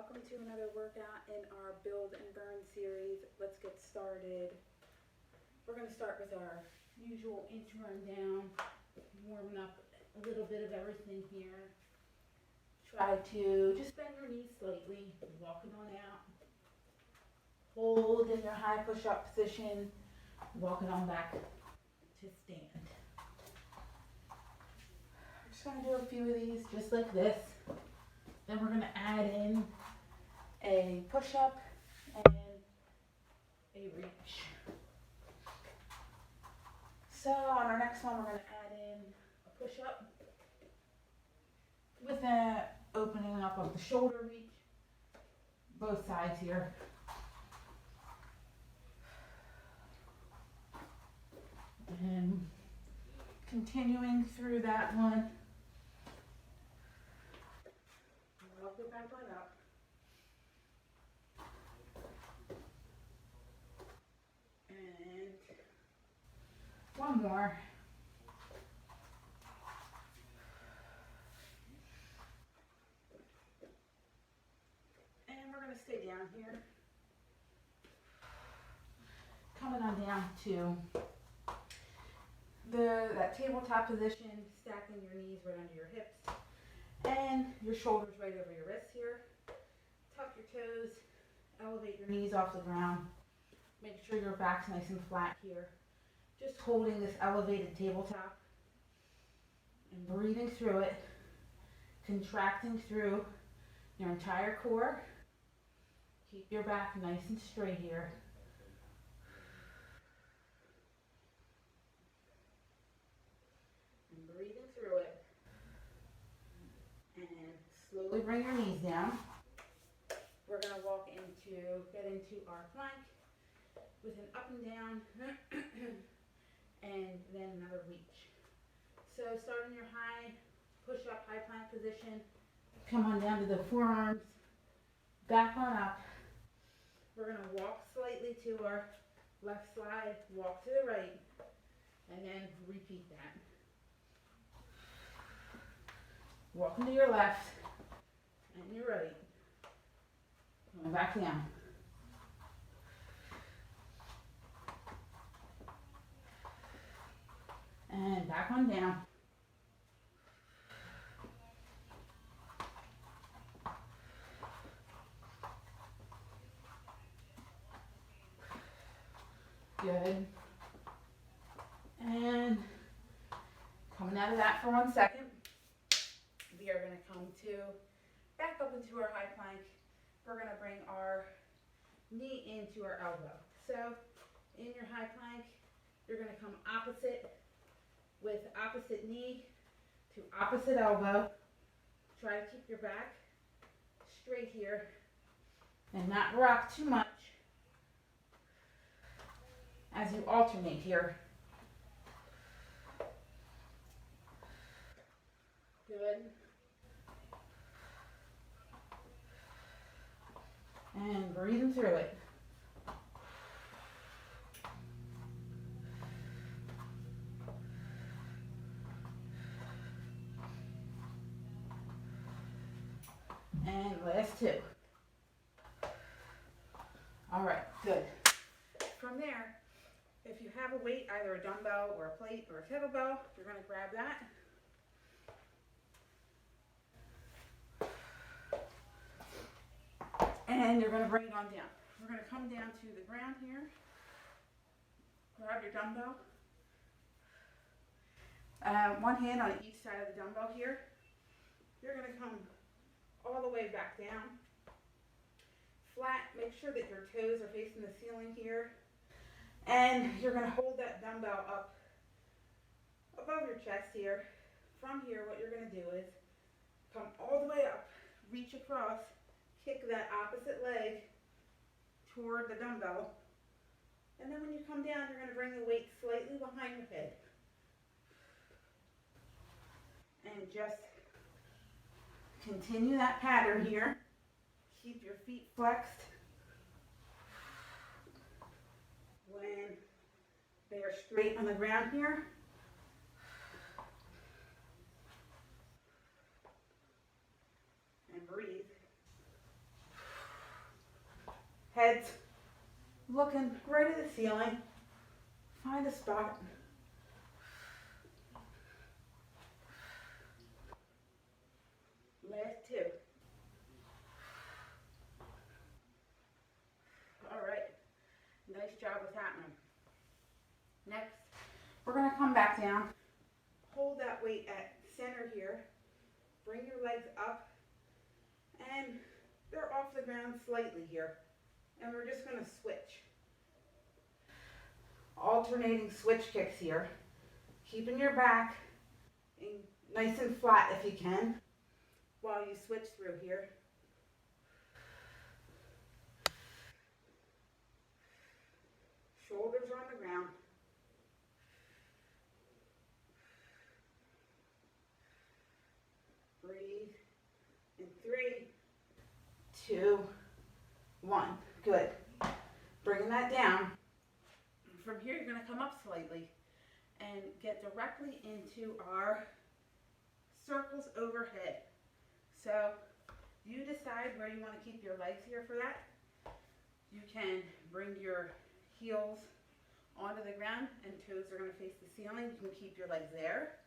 welcome to another workout in our Build and Burn series. Let's get started. We're going to start with our usual inch run down, warming up a little bit of everything here. Try to just bend your knees slightly, walking on out. Hold in your high push-up position, walking on back to stand. I'm just going to do a few of these just like this. Then we're going to add in a push-up and a reach. So on our next one, we're going to add in a push-up with an opening up of the shoulder reach, both sides here. And continuing through that one. I'll go back on up. And one more. And we're going to stay down here. Coming on down to that tabletop position, stacking your knees right under your hips. And your shoulders right over your wrists here. Tuck your toes, elevate your knees off the ground. Make sure your back's nice and flat here. Just holding this elevated tabletop and breathing through it, contracting through your entire core. Keep your back nice and straight here. And breathing through it. And slowly bring your knees down. We're going to get into our plank with an up and down and then another reach. So start in your high push-up, high plank position. Come on down to the forearms, back on up. We're going to walk slightly to our left side, walk to the right, and then repeat that. Walking to your left and your right. Going back down. And back on down. Good. And coming out of that for 1 second. We are going to come back up into our high plank. We're going to bring our knee into our elbow. So in your high plank, you're going to come opposite with opposite knee to opposite elbow. Try to keep your back straight here and not rock too much as you alternate here. Good. And breathing through it. And last two. All right, good. From there, if you have a weight, either a dumbbell or a plate or a kettlebell, you're going to grab that. And you're going to bring it on down. We're going to come down to the ground here. Grab your dumbbell. One hand on each side of the dumbbell here. You're going to come all the way back down. Flat. Make sure that your toes are facing the ceiling here. And you're going to hold that dumbbell up above your chest here. From here, what you're going to do is come all the way up, reach across, kick that opposite leg toward the dumbbell. And then when you come down, you're going to bring the weight slightly behind your head. And just continue that pattern here. Keep your feet flexed. When they are straight on the ground here. And breathe. Heads looking right at the ceiling. Find a spot. Last two. All right. Nice job with happening. Next, we're going to come back down. Hold that weight at center here. Bring your legs up. And they're off the ground slightly here. And we're just going to switch. Alternating switch kicks here. Keeping your back nice and flat if you can while you switch through here. Shoulders on the ground. Breathe. In 3, 2, 1. Good. Bringing that down. From here, you're going to come up slightly and get directly into our circles overhead. So you decide where you want to keep your legs here for that. You can bring your heels onto the ground and toes are going to face the ceiling. You can keep your legs there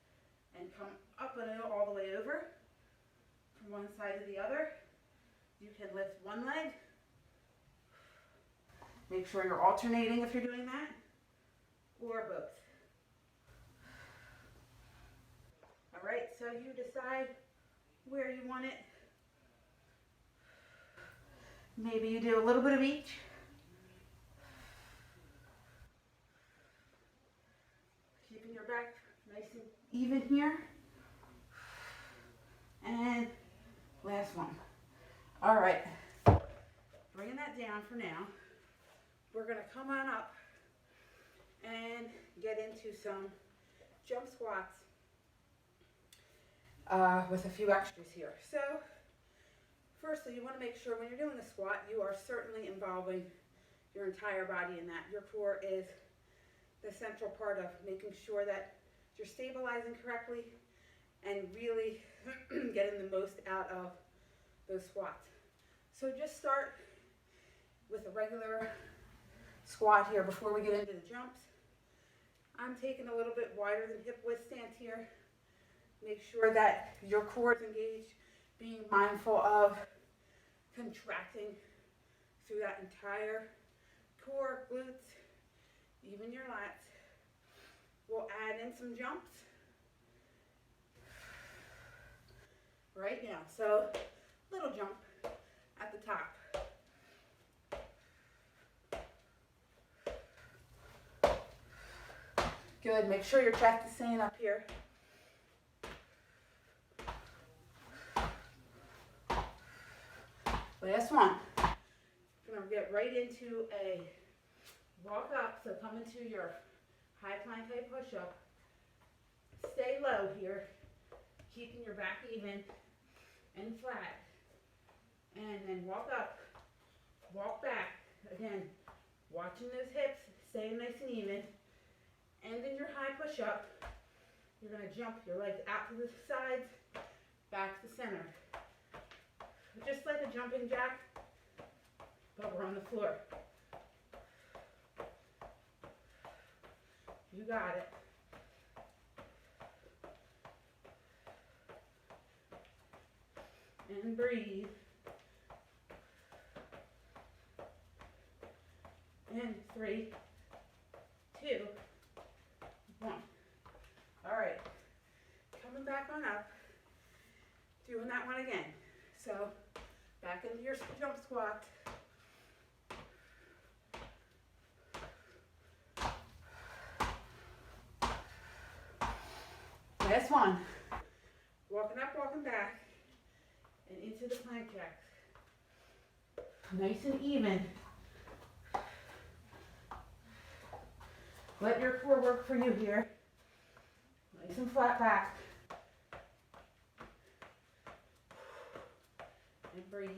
and come up and all the way over from one side to the other. You can lift one leg. Make sure you're alternating if you're doing that, or both. All right, so you decide where you want it. Maybe you do a little bit of each. Keeping your back nice and even here. And last one. All right, bringing that down for now. We're going to come on up and get into some jump squats with a few extras here. So, firstly, you want to make sure when you're doing a squat, you are certainly involving your entire body in that. Your core is the central part of making sure that you're stabilizing correctly and really getting the most out of those squats. So just start with a regular squat here before we get into the jumps. I'm taking a little bit wider than hip width stance here. Make sure that your core is engaged, being mindful of contracting through that entire core, glutes, even your lats. We'll add in some jumps right now. So little jump at the top. Good, make sure your chest is staying up here. Last one. We're gonna get right into a walk up, so come into your high plank type push-up. Stay low here, keeping your back even and flat. And then walk up, walk back. Again, watching those hips, staying nice and even. And in your high push-up, you're going to jump your legs out to the sides, back to center. Just like a jumping jack, but we're on the floor. You got it. And breathe. And 3, 2, 1. All right. Coming back on up. Doing that one again. So back into your jump squat. Last one. Walking up, walking back, and into the plank jacks. Nice and even. Let your core work for you here. Nice and flat back. And breathe.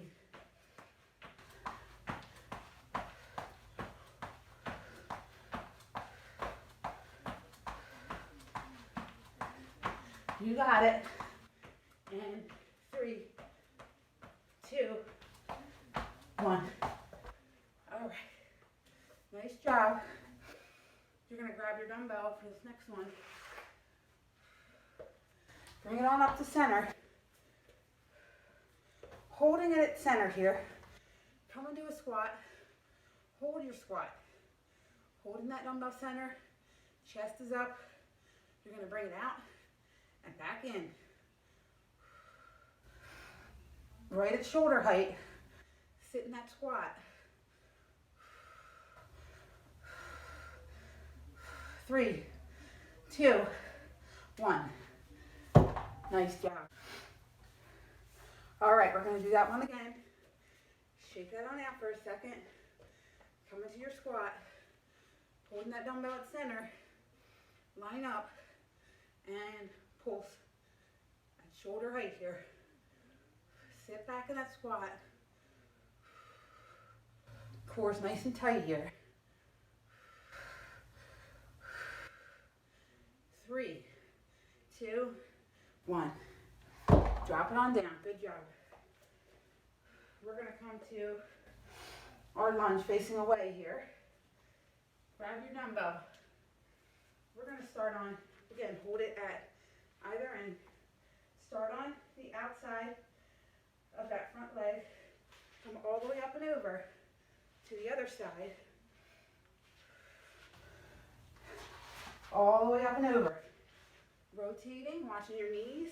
You got it. And 3, 2, 1. job. You're going to grab your dumbbell for this next one. Bring it on up to center. Holding it at center here. Come into a squat. Hold your squat. Holding that dumbbell center. Chest is up. You're going to bring it out and back in. Right at shoulder height. Sit in that squat. 3, 2, 1. Nice job. All right, we're going to do that one again. Shake that on out for a second. Come into your squat. Holding that dumbbell at center. Line up and pulse at shoulder height here. Sit back in that squat. Core's nice and tight here. 3, 2, 1. Drop it on down. Good job. We're going to come to our lunge facing away here. Grab your dumbbell. We're going to start on, again, hold it at either end. Start on the outside of that front leg. Come all the way up and over to the other side. All the way up and over. Rotating, watching your knees.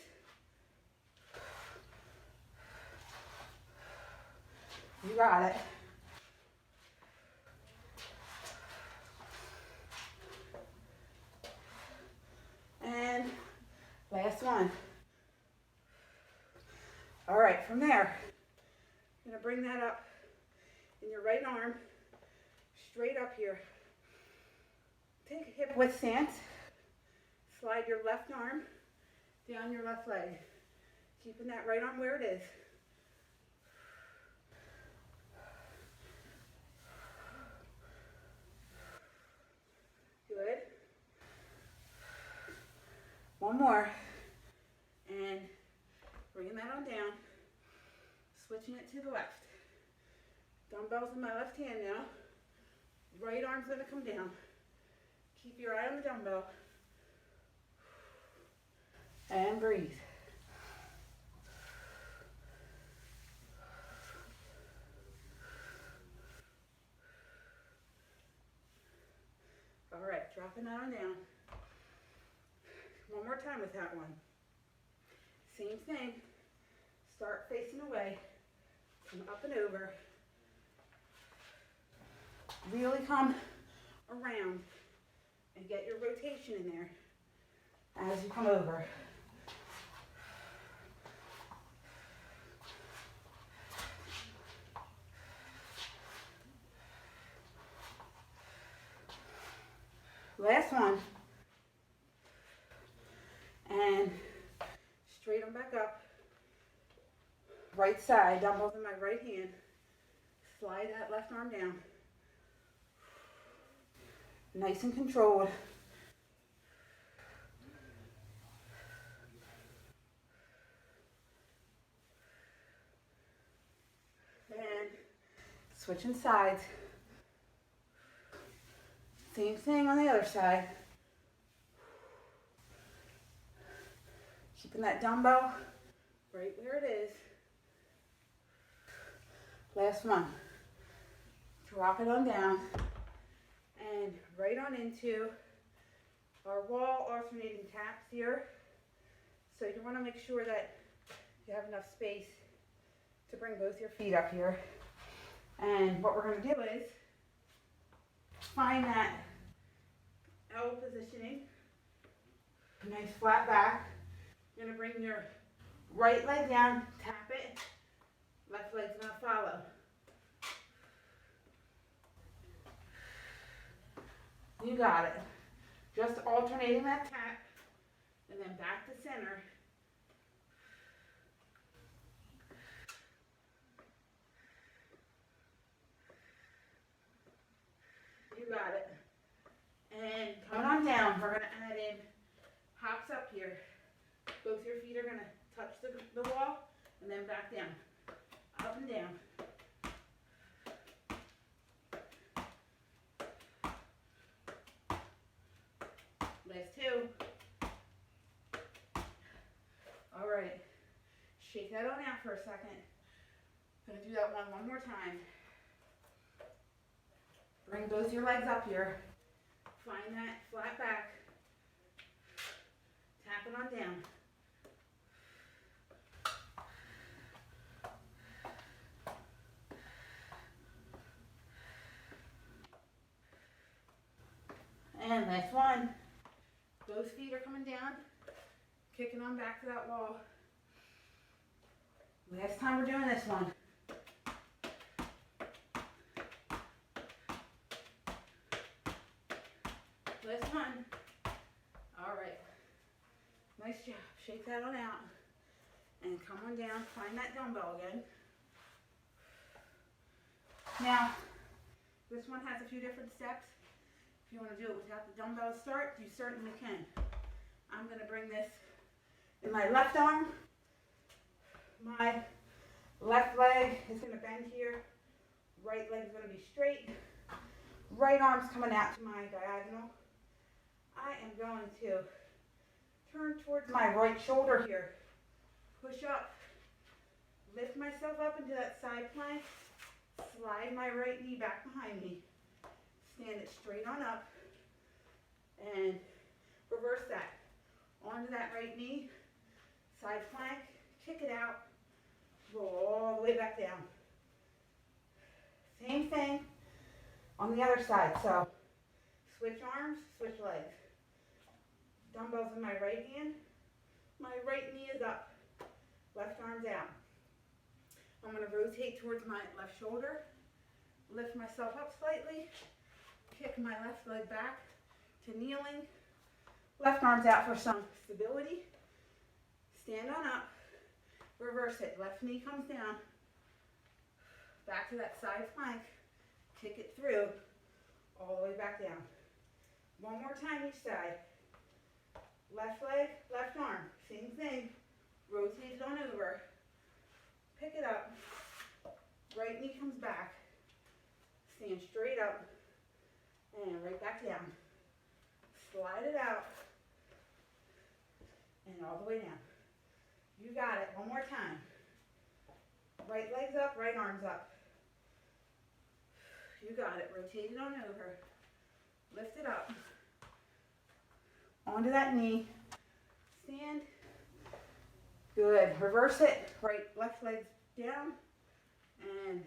You got it. And last one. All right, from there, you're going to bring that up in your right arm, straight up here. Take a hip width stance. Slide your left arm down your left leg. Keeping that right arm where it is. Good. One more. And bringing that on down. Switching it to the left. Dumbbells in my left hand now. Right arm's going to come down. Keep your eye on the dumbbell. And breathe. All right, dropping that on down. One more time with that one. Same thing. Start facing away. Come up and over. Really come around and get your rotation in there as you come over. Last one. And straight on back up. Right side, dumbbells in my right hand. Slide that left arm down. Nice and controlled. And switching sides. Same thing on the other side. Keeping that dumbbell right where it is. Last one. Drop it on down and right on into our wall alternating taps here. So you want to make sure that you have enough space to bring both your feet up here. And what we're going to do is find that L positioning. Nice flat back. You're going to bring your right leg down, tap it. Left leg's going to follow. You got it. Just alternating that tap and then back to center. You got it. And coming on down, we're going to add in hops up here. Both your feet are going to touch the wall and then back down. Up and down. Shake that on out for a second. Gonna do that one more time. Bring both your legs up here. Find that flat back. Tap it on down. And last one. Both feet are coming down. Kicking on back to that wall. Last time we're doing this one. Last one. All right. Nice job. Shake that on out. And come on down. Find that dumbbell again. Now, this one has a few different steps. If you want to do it without the dumbbell start, you certainly can. I'm going to bring this in my left arm. My left leg is going to bend here. Right leg is going to be straight. Right arm's coming out to my diagonal. I am going to turn towards my right shoulder here. Push up. Lift myself up into that side plank. Slide my right knee back behind me. Stand it straight on up. And reverse that. Onto that right knee. Side plank. Kick it out. Roll all the way back down. Same thing on the other side. So switch arms, switch legs. Dumbbells in my right hand. My right knee is up. Left arm down. I'm going to rotate towards my left shoulder. Lift myself up slightly. Kick my left leg back to kneeling. Left arm's out for some stability. Stand on up. Reverse it. Left knee comes down. Back to that side plank. Kick it through. All the way back down. One more time each side. Left leg, left arm. Same thing. Rotate it on over. Pick it up. Right knee comes back. Stand straight up. And right back down. Slide it out. And all the way down. You got it. One more time. Right leg's up, right arm's up. You got it. Rotate it on over. Lift it up. Onto that knee. Stand. Good. Reverse it. Right, left leg's down. And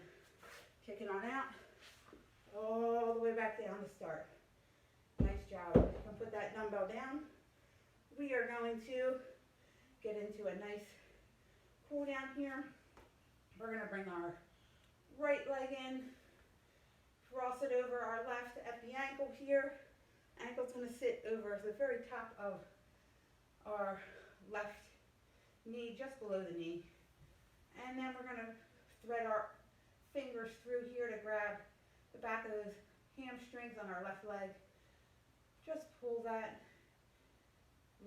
kick it on out. All the way back down to start. Nice job. You can put that dumbbell down. We are going to get into a nice cool down here. We're going to bring our right leg in. Cross it over our left at the ankle here. Ankle's going to sit over the very top of our left knee, just below the knee. And then we're going to thread our fingers through here to grab the back of those hamstrings on our left leg. Just pull that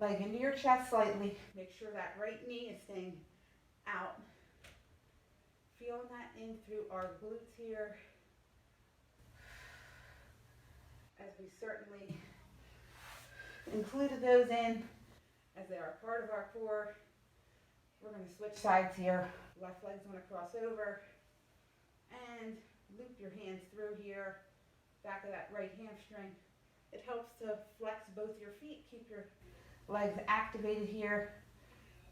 leg into your chest slightly. Make sure that right knee is staying out. Feeling that in through our glutes here. As we certainly included those in as they are part of our core. We're going to switch sides here. Left leg's going to cross over and loop your hands through here, back of that right hamstring. It helps to flex both your feet, keep your legs activated here,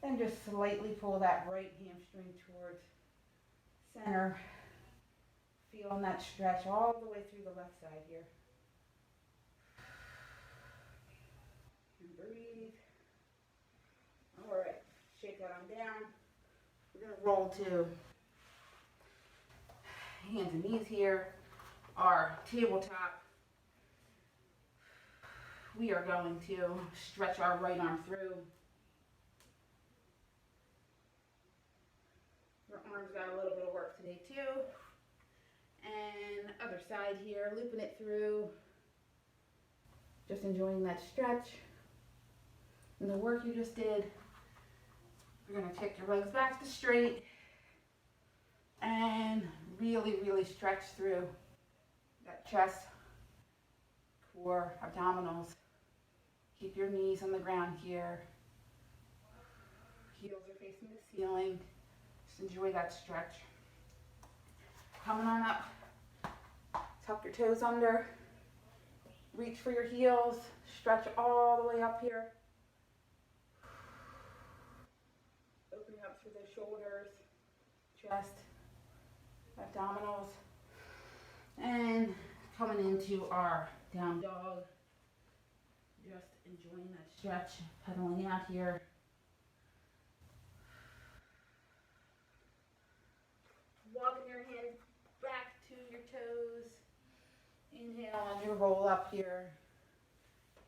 and just slightly pull that right hamstring towards center. Feeling that stretch all the way through the left side here. And breathe. All right, shake that arm down. We're going to roll to hands and knees here, our tabletop. We are going to stretch our right arm through. Your arm's got a little bit of work today too. And other side here, looping it through. Just enjoying that stretch. And the work you just did. You're going to kick your legs back to straight. And really, really stretch through that chest, core, abdominals. Keep your knees on the ground here. Heels are facing the ceiling. Just enjoy that stretch. Coming on up, tuck your toes under, reach for your heels, stretch all the way up here. Opening up through the shoulders, chest, abdominals, and coming into our down dog. Just enjoying that stretch, pedaling out here. Walking your hands back to your toes. Inhale on your roll up here.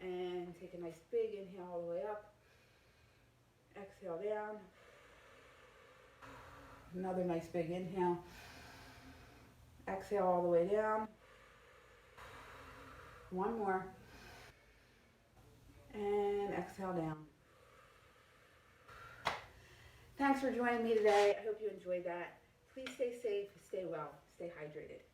And take a nice big inhale all the way up. Exhale down. Another nice big inhale. Exhale all the way down. One more. And exhale down. Thanks for joining me today. I hope you enjoyed that. Please stay safe, stay well, stay hydrated.